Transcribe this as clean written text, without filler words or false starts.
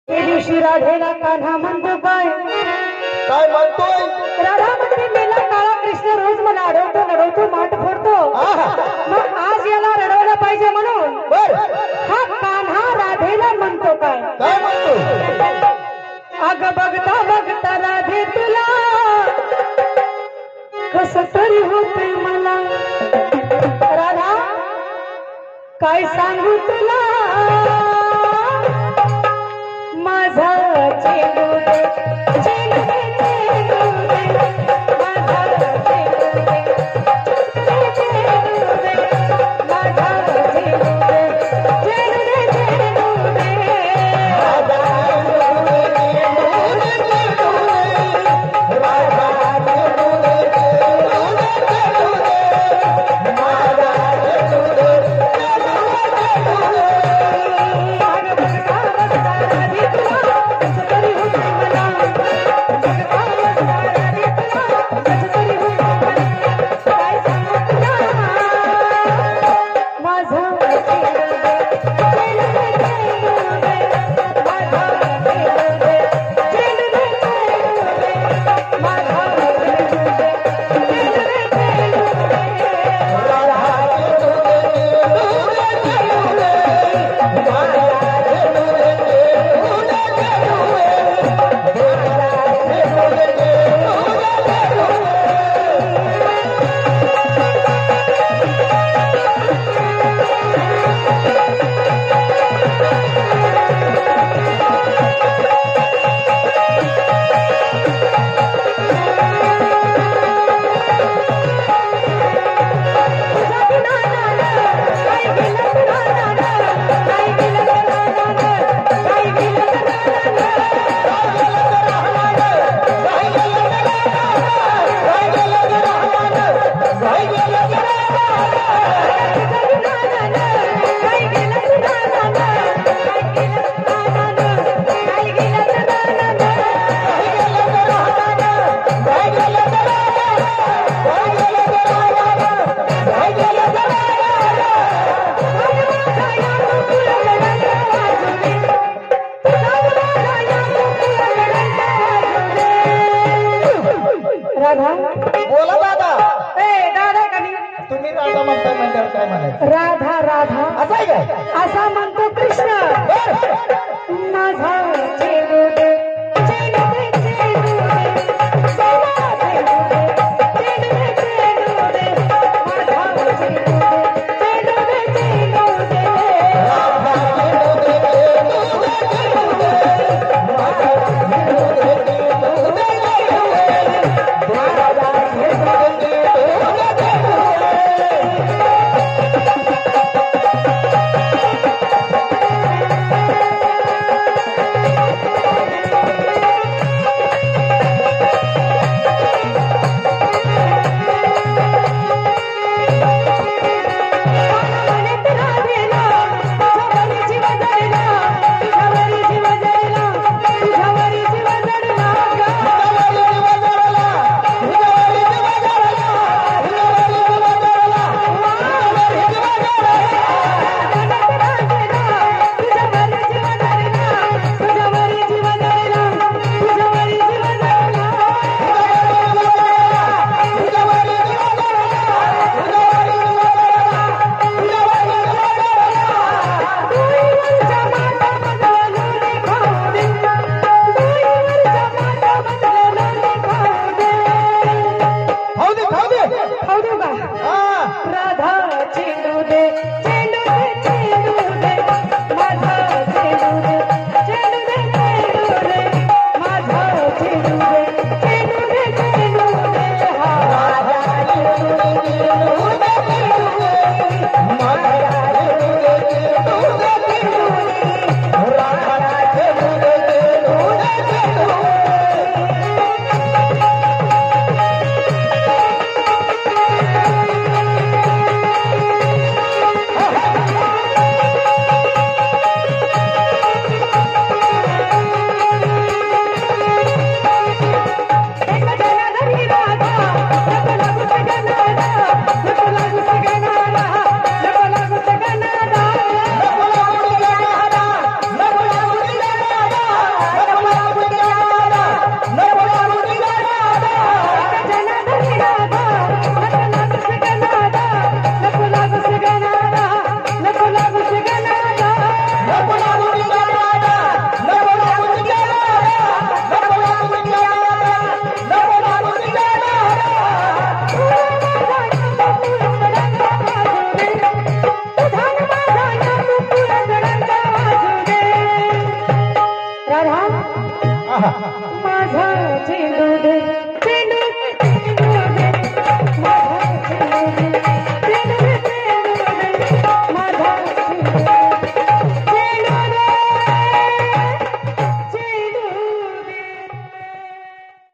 ते दिवशी राधेला कान्हा म्हणतो काय म्हणतोय? राधा म्हणते मेला काळा कृष्ण रोज मला अडवतो लढवतो माठ फोडतो मग आज याला रडवलं पाहिजे म्हणून हा कान्हा राधेला म्हणतो काय म्हणतो? अग बघता बघता राधे तुला कस तरी होते मला राधा काय सांगू तुला माझा चेंडू दे चेंडू दे चेंडू दे माझा चेंडू दे चेंडू दे माझा चेंडू दे चेंडू दे चेंडू दे बोला दादा. दादा कधी तुम्ही राधा म्हणताय म्हणल्यावर काय म्हणायचं? राधा राधा असं आहे काय? असा म्हणतो कृष्ण माझा चेंडू दे